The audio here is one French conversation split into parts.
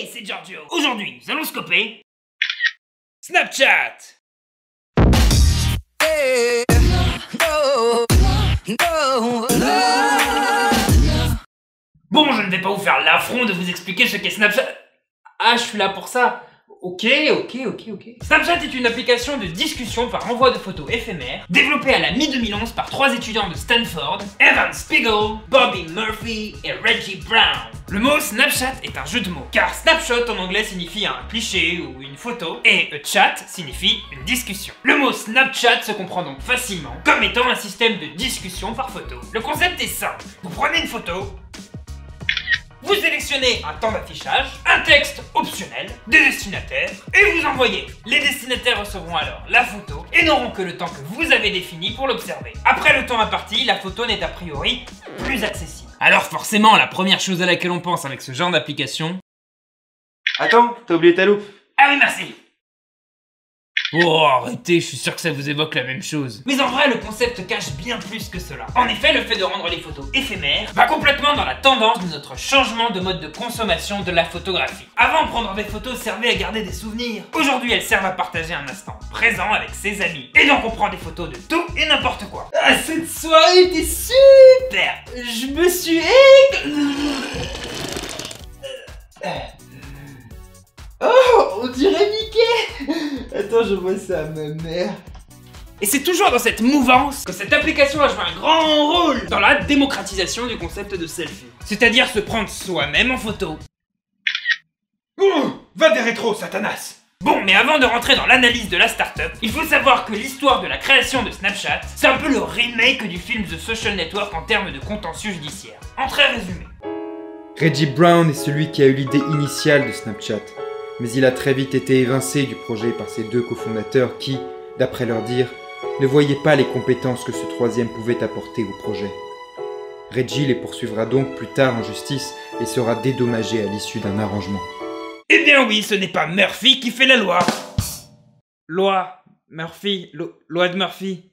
Hey, c'est Giorgio. Aujourd'hui, nous allons scoper Snapchat. Bon, je ne vais pas vous faire l'affront de vous expliquer ce qu'est Snapchat. Ah, je suis là pour ça. Ok. Snapchat est une application de discussion par envoi de photos éphémères, développée à la mi-2011 par 3 étudiants de Stanford, Evan Spiegel, Bobby Murphy et Reggie Brown. Le mot Snapchat est un jeu de mots, car snapshot en anglais signifie un cliché ou une photo, et a chat signifie une discussion. Le mot Snapchat se comprend donc facilement comme étant un système de discussion par photo. Le concept est simple, vous prenez une photo, vous sélectionnez un temps d'affichage, un texte optionnel, des destinataires, et vous envoyez. Les destinataires recevront alors la photo et n'auront que le temps que vous avez défini pour l'observer. Après le temps imparti, la photo n'est a priori plus accessible. Alors forcément, la première chose à laquelle on pense avec ce genre d'application... Attends, t'as oublié ta loupe. Ah oui, merci. Oh, arrêtez, je suis sûr que ça vous évoque la même chose. Mais en vrai, le concept cache bien plus que cela. En effet, le fait de rendre les photos éphémères va complètement dans la tendance de notre changement de mode de consommation de la photographie. Avant, prendre des photos servait à garder des souvenirs. Aujourd'hui, elles servent à partager un instant présent avec ses amis. Et donc, on prend des photos de tout et n'importe quoi. Ah, cette soirée était super. Je me suis Oh, on dirait Mickey. Attends, je vois ça à ma mère. Et c'est toujours dans cette mouvance que cette application a joué un grand rôle dans la démocratisation du concept de selfie. C'est-à-dire se prendre soi-même en photo. Va des rétros, Satanas. Bon, mais avant de rentrer dans l'analyse de la startup, il faut savoir que l'histoire de la création de Snapchat, c'est un peu le remake du film The Social Network en termes de contentieux judiciaire. En très résumé. Reggie Brown est celui qui a eu l'idée initiale de Snapchat, mais il a très vite été évincé du projet par ses deux cofondateurs qui, d'après leur dire, ne voyaient pas les compétences que ce troisième pouvait apporter au projet. Reggie les poursuivra donc plus tard en justice et sera dédommagé à l'issue d'un arrangement. Eh bien oui, ce n'est pas Murphy qui fait la loi. Loi de Murphy.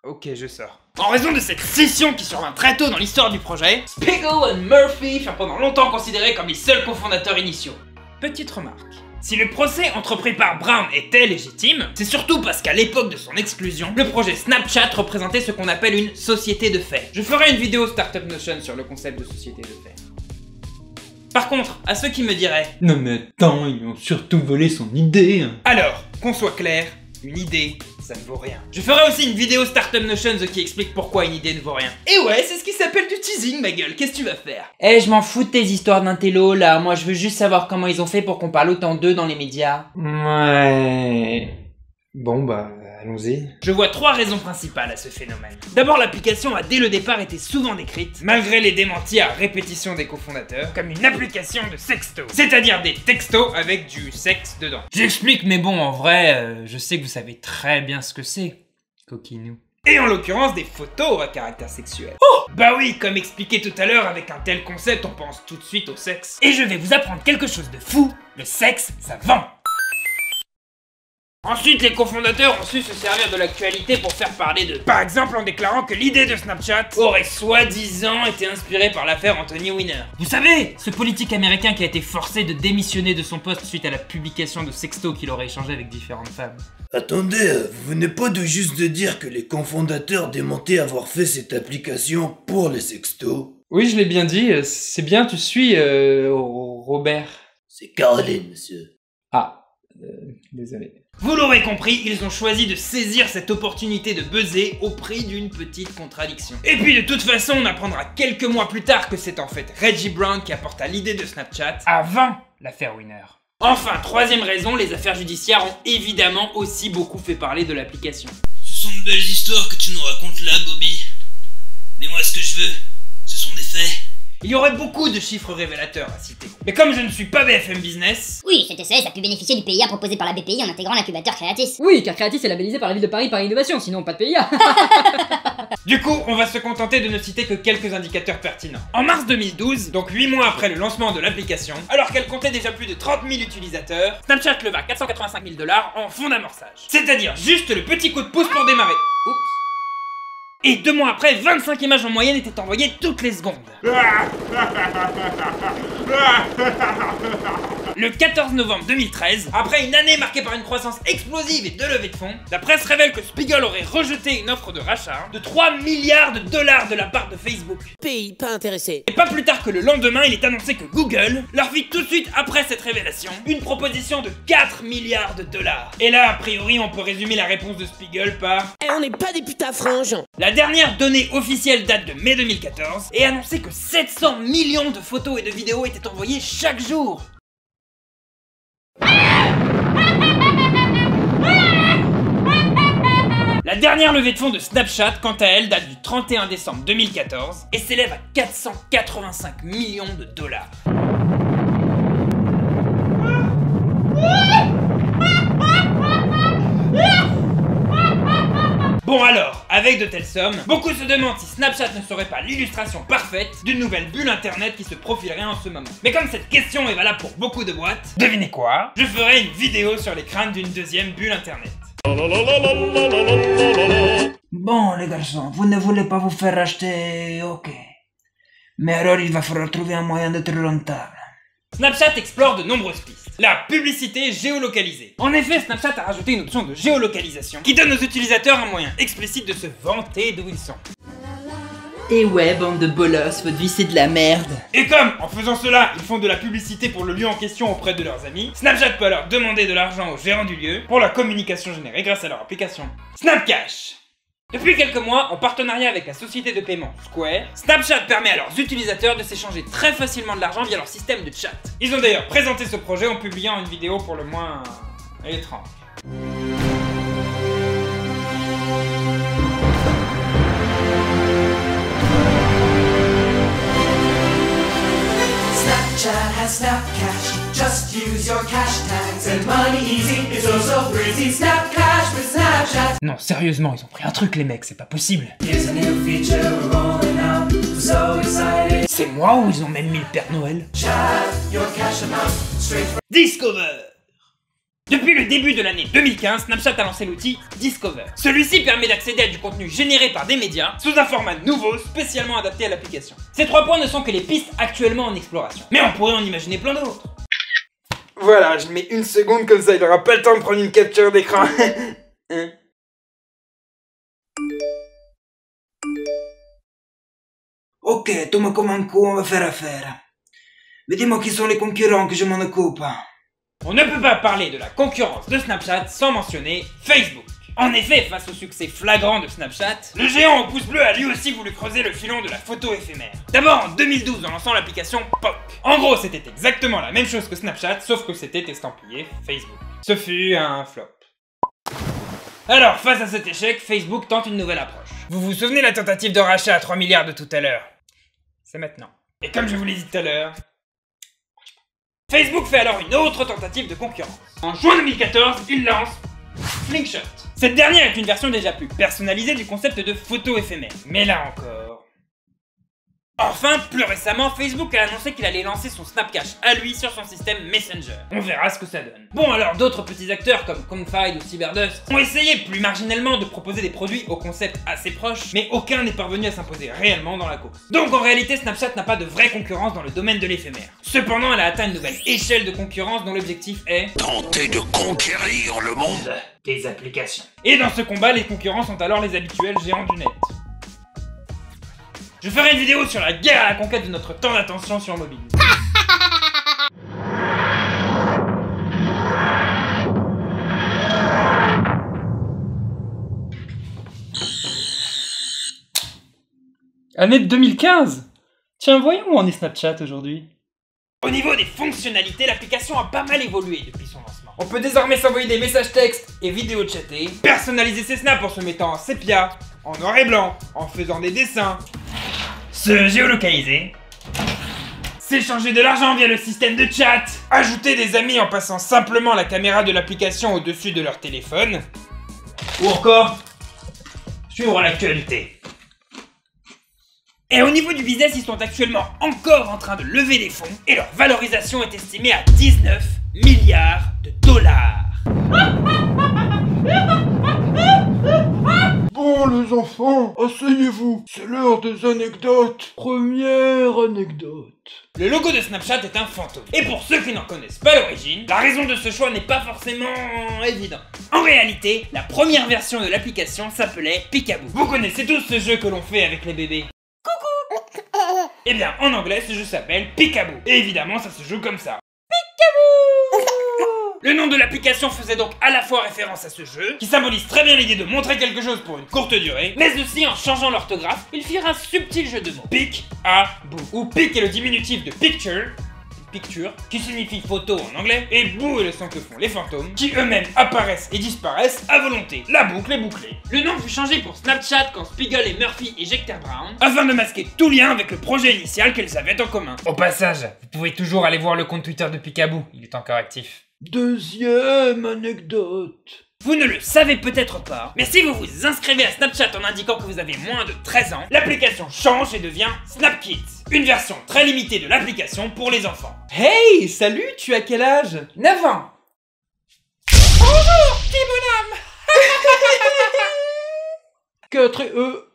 Ok, je sors. En raison de cette scission qui survint très tôt dans l'histoire du projet, Spiegel et Murphy furent pendant longtemps considérés comme les seuls cofondateurs initiaux. Petite remarque. Si le procès entrepris par Brown était légitime, c'est surtout parce qu'à l'époque de son exclusion, le projet Snapchat représentait ce qu'on appelle une société de fait. Je ferai une vidéo Startup Notion sur le concept de société de fait. Par contre, à ceux qui me diraient « Non mais attends, ils ont surtout volé son idée !» Alors, qu'on soit clair, une idée, ça ne vaut rien. Je ferai aussi une vidéo Startup Notions qui explique pourquoi une idée ne vaut rien. Et ouais, c'est ce qui s'appelle du teasing, ma gueule, qu'est-ce que tu vas faire? Eh, je m'en fous de tes histoires d'intello, là. Moi, je veux juste savoir comment ils ont fait pour qu'on parle autant d'eux dans les médias. Ouais... Bon bah, allons-y. Je vois 3 raisons principales à ce phénomène. D'abord, l'application a dès le départ été souvent décrite, malgré les démentis à répétition des cofondateurs, comme une application de sexto. C'est-à-dire des textos avec du sexe dedans. J'explique, mais bon, en vrai, je sais que vous savez très bien ce que c'est. Coquinou. Et en l'occurrence, des photos à caractère sexuel. Oh! Bah oui, comme expliqué tout à l'heure, avec un tel concept, on pense tout de suite au sexe. Et je vais vous apprendre quelque chose de fou. Le sexe, ça vend. Ensuite, les cofondateurs ont su se servir de l'actualité pour faire parler d'eux. Par exemple en déclarant que l'idée de Snapchat aurait soi-disant été inspirée par l'affaire Anthony Weiner. Vous savez, ce politique américain qui a été forcé de démissionner de son poste suite à la publication de sextos qu'il aurait échangé avec différentes femmes. Attendez, vous venez pas de juste de dire que les cofondateurs démentaient avoir fait cette application pour les sextos? Oui, je l'ai bien dit, c'est bien, tu suis, Robert. C'est Caroline, monsieur. Ah, désolé. Vous l'aurez compris, ils ont choisi de saisir cette opportunité de buzzer au prix d'une petite contradiction. Et puis de toute façon, on apprendra quelques mois plus tard que c'est en fait Reggie Brown qui apporta l'idée de Snapchat avant l'affaire Weiner. Enfin, troisième raison, les affaires judiciaires ont évidemment aussi beaucoup fait parler de l'application. Ce sont de belles histoires que tu nous racontes là, Bobby. Mais moi, ce que je veux, ce sont des faits. Il y aurait beaucoup de chiffres révélateurs à citer. Mais comme je ne suis pas BFM Business... Oui, cette SAS a pu bénéficier du PIA proposé par la BPI en intégrant l'incubateur Creatis. Oui, car Creatis est labellisé par la ville de Paris par innovation, sinon pas de PIA. Du coup, on va se contenter de ne citer que quelques indicateurs pertinents. En mars 2012, donc 8 mois après le lancement de l'application, alors qu'elle comptait déjà plus de 30 000 utilisateurs, Snapchat leva 485 000 $ en fonds d'amorçage. C'est-à-dire juste le petit coup de pouce pour démarrer. Oups. Et 2 mois après, 25 images en moyenne étaient envoyées toutes les secondes. le 14 novembre 2013, après une année marquée par une croissance explosive et de levée de fonds, la presse révèle que Spiegel aurait rejeté une offre de rachat de 3 milliards de dollars de la part de Facebook. Pays pas intéressé. Et pas plus tard que le lendemain, il est annoncé que Google leur fit tout de suite après cette révélation une proposition de 4 milliards de dollars. Et là, a priori, on peut résumer la réponse de Spiegel par Eh, on n'est pas des putains franges. la dernière donnée officielle date de mai 2014 et annonçait que 700 millions de photos et de vidéos étaient envoyées chaque jour. La dernière levée de fonds de Snapchat, quant à elle, date du 31 décembre 2014 et s'élève à 485 millions de dollars. Bon alors, avec de telles sommes, beaucoup se demandent si Snapchat ne serait pas l'illustration parfaite d'une nouvelle bulle internet qui se profilerait en ce moment. Mais comme cette question est valable pour beaucoup de boîtes, devinez quoi? Je ferai une vidéo sur les craintes d'une deuxième bulle internet. Bon, les garçons, vous ne voulez pas vous faire racheter, ok. Mais alors il va falloir trouver un moyen d'être rentable. Snapchat explore de nombreuses pistes. La publicité géolocalisée. En effet, Snapchat a rajouté une option de géolocalisation qui donne aux utilisateurs un moyen explicite de se vanter d'où ils sont. Et ouais, bande de bolosses, votre vie c'est de la merde. Et comme, en faisant cela, ils font de la publicité pour le lieu en question auprès de leurs amis, Snapchat peut alors demander de l'argent aux gérants du lieu pour la communication générée grâce à leur application. Snapcash. Depuis quelques mois, en partenariat avec la société de paiement Square, Snapchat permet à leurs utilisateurs de s'échanger très facilement de l'argent via leur système de chat. Ils ont d'ailleurs présenté ce projet en publiant une vidéo pour le moins étrange. Snapchat has Snapcash. Just use your cash tags and money easy. It's also breezy. Snapcash with Snapchat. Non, sérieusement, ils ont pris un truc les mecs, c'est pas possible. Here's a new feature we're rolling out. I'm so excited. C'est moi ou ils ont même mis le Père Noël? Chat your cash amount straight from Discover. Depuis le début de l'année 2015, Snapchat a lancé l'outil Discover. Celui-ci permet d'accéder à du contenu généré par des médias sous un format nouveau spécialement adapté à l'application. Ces 3 points ne sont que les pistes actuellement en exploration, mais on pourrait en imaginer plein d'autres. Voilà, je mets une seconde comme ça, il aura pas le temps de prendre une capture d'écran. Hein? Ok, toi comme un coup, on va faire affaire. Mais dis-moi qui sont les concurrents que je m'en occupe. On ne peut pas parler de la concurrence de Snapchat sans mentionner Facebook. En effet, face au succès flagrant de Snapchat, le géant au pouce bleu a lui aussi voulu creuser le filon de la photo éphémère. D'abord en 2012 en lançant l'application POC. En gros, c'était exactement la même chose que Snapchat, sauf que c'était estampillé Facebook. Ce fut un flop. Alors, face à cet échec, Facebook tente une nouvelle approche. Vous vous souvenez la tentative de rachat à 3 milliards de tout à l'heure? C'est maintenant. Et comme je vous l'ai dit tout à l'heure, Facebook fait alors une autre tentative de concurrence. En juin 2014, il lance Slingshot. Cette dernière est une version déjà plus personnalisée du concept de photo éphémère. Mais là encore... Enfin, plus récemment, Facebook a annoncé qu'il allait lancer son Snapcash à lui sur son système Messenger. On verra ce que ça donne. Bon, alors d'autres petits acteurs comme Confide ou Cyberdust ont essayé plus marginalement de proposer des produits au concept assez proche, mais aucun n'est parvenu à s'imposer réellement dans la course. Donc en réalité, Snapchat n'a pas de vraie concurrence dans le domaine de l'éphémère. Cependant, elle a atteint une nouvelle échelle de concurrence dont l'objectif est... Tenter de conquérir le monde des applications. Et dans ce combat, les concurrents sont alors les habituels géants du net. Je ferai une vidéo sur la guerre à la conquête de notre temps d'attention sur mobile. Année de 2015. Tiens, voyons où en est Snapchat aujourd'hui. Au niveau des fonctionnalités, l'application a pas mal évolué depuis son lancement. On peut désormais s'envoyer des messages textes et vidéos chattées, personnaliser ses snaps en se mettant en sépia, en noir et blanc, en faisant des dessins, se géolocaliser, s'échanger de l'argent via le système de chat, ajouter des amis en passant simplement la caméra de l'application au-dessus de leur téléphone, ou encore suivre l'actualité. Et au niveau du business, ils sont actuellement encore en train de lever des fonds et leur valorisation est estimée à 19 milliards de dollars. Bon, Bon les enfants, asseyez-vous, c'est l'heure des anecdotes. Première anecdote. Le logo de Snapchat est un fantôme. Et pour ceux qui n'en connaissent pas l'origine, la raison de ce choix n'est pas forcément évidente. En réalité, la première version de l'application s'appelait Peekaboo. Vous connaissez tous ce jeu que l'on fait avec les bébés. Coucou. Eh bien, en anglais, ce jeu s'appelle Peekaboo. Et évidemment, ça se joue comme ça. Le nom de l'application faisait donc à la fois référence à ce jeu, qui symbolise très bien l'idée de montrer quelque chose pour une courte durée, mais aussi en changeant l'orthographe, ils firent un subtil jeu de mots. Peek-a-boo, où peek est le diminutif de picture, qui signifie photo en anglais, et boo est le son que font les fantômes, qui eux-mêmes apparaissent et disparaissent à volonté. La boucle est bouclée. Le nom fut changé pour Snapchat quand Spiegel et Murphy éjectèrent Brown, afin de masquer tout lien avec le projet initial qu'elles avaient en commun. Au passage, vous pouvez toujours aller voir le compte Twitter de Peekaboo, il est encore actif. Deuxième anecdote. Vous ne le savez peut-être pas, mais si vous vous inscrivez à Snapchat en indiquant que vous avez moins de 13 ans, l'application change et devient Snap Kids, une version très limitée de l'application pour les enfants. Hey, salut, tu as quel âge? 9 ans. Bonjour, petit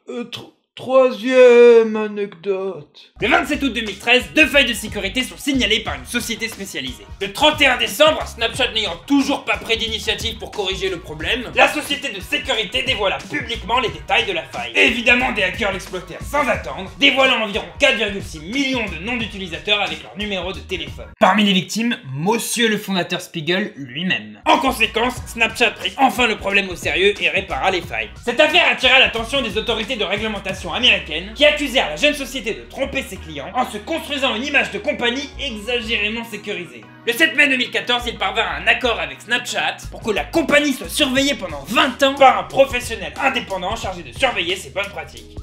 bonhomme. Troisième anecdote. Le 27 août 2013, 2 failles de sécurité sont signalées par une société spécialisée. Le 31 décembre, Snapchat n'ayant toujours pas pris d'initiative pour corriger le problème, la société de sécurité dévoila publiquement les détails de la faille. Et évidemment, des hackers l'exploitèrent sans attendre, dévoilant environ 4,6 millions de noms d'utilisateurs avec leur numéro de téléphone. Parmi les victimes, monsieur le fondateur Spiegel lui-même. En conséquence, Snapchat prit enfin le problème au sérieux et répara les failles. Cette affaire attira l'attention des autorités de réglementation américaines qui accusèrent la jeune société de tromper ses clients en se construisant une image de compagnie exagérément sécurisée. Le 7 mai 2014, ils parvinrent à un accord avec Snapchat pour que la compagnie soit surveillée pendant 20 ans par un professionnel indépendant chargé de surveiller ses bonnes pratiques.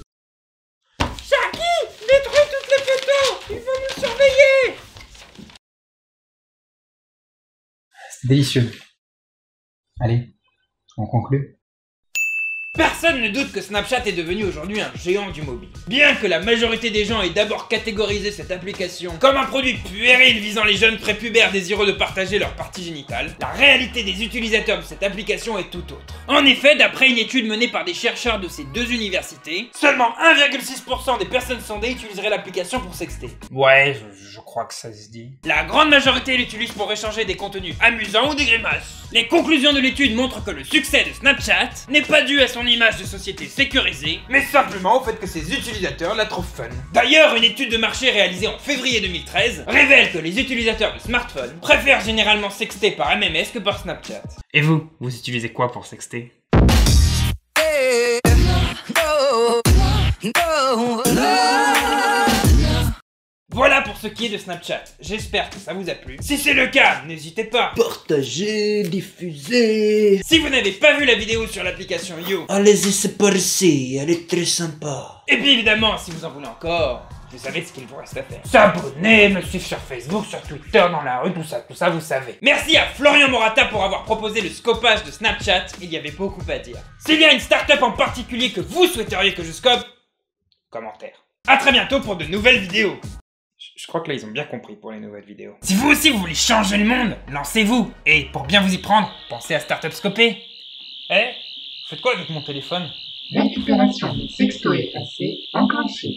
Sharky, détruis toutes les photos, ils vont nous surveiller. C'est délicieux. Allez, on conclut. Personne ne doute que Snapchat est devenu aujourd'hui un géant du mobile. Bien que la majorité des gens aient d'abord catégorisé cette application comme un produit puéril visant les jeunes prépubères désireux de partager leur partie génitale, la réalité des utilisateurs de cette application est tout autre. En effet, d'après une étude menée par des chercheurs de ces deux universités, seulement 1,6% des personnes sondées utiliseraient l'application pour sexter. Ouais, je crois que ça se dit. La grande majorité l'utilise pour échanger des contenus amusants ou des grimaces. Les conclusions de l'étude montrent que le succès de Snapchat n'est pas dû à son image de société sécurisée, mais simplement au fait que ses utilisateurs la trouvent fun. D'ailleurs, une étude de marché réalisée en février 2013 révèle que les utilisateurs de smartphones préfèrent généralement sexter par MMS que par Snapchat. Et vous utilisez quoi pour sexter? Voilà pour ce qui est de Snapchat. J'espère que ça vous a plu. Si c'est le cas, n'hésitez pas. Partagez, diffusez. Si vous n'avez pas vu la vidéo sur l'application Yo, Allez-y, c'est par ici, elle est très sympa. et puis évidemment, si vous en voulez encore, vous savez ce qu'il vous reste à faire. S'abonner, me suivre sur Facebook, sur Twitter, dans la rue, tout ça, vous savez. Merci à Florian Morata pour avoir proposé le scopage de Snapchat, il y avait beaucoup à dire. S'il y a une startup en particulier que vous souhaiteriez que je scope, commentaire. A très bientôt pour de nouvelles vidéos. Je crois que là ils ont bien compris pour les nouvelles vidéos. Si vous aussi vous voulez changer le monde, lancez-vous. Et pour bien vous y prendre, pensez à Startup Scopé. Eh, vous faites quoi avec mon téléphone? Récupération des sextos effacés enclenchée.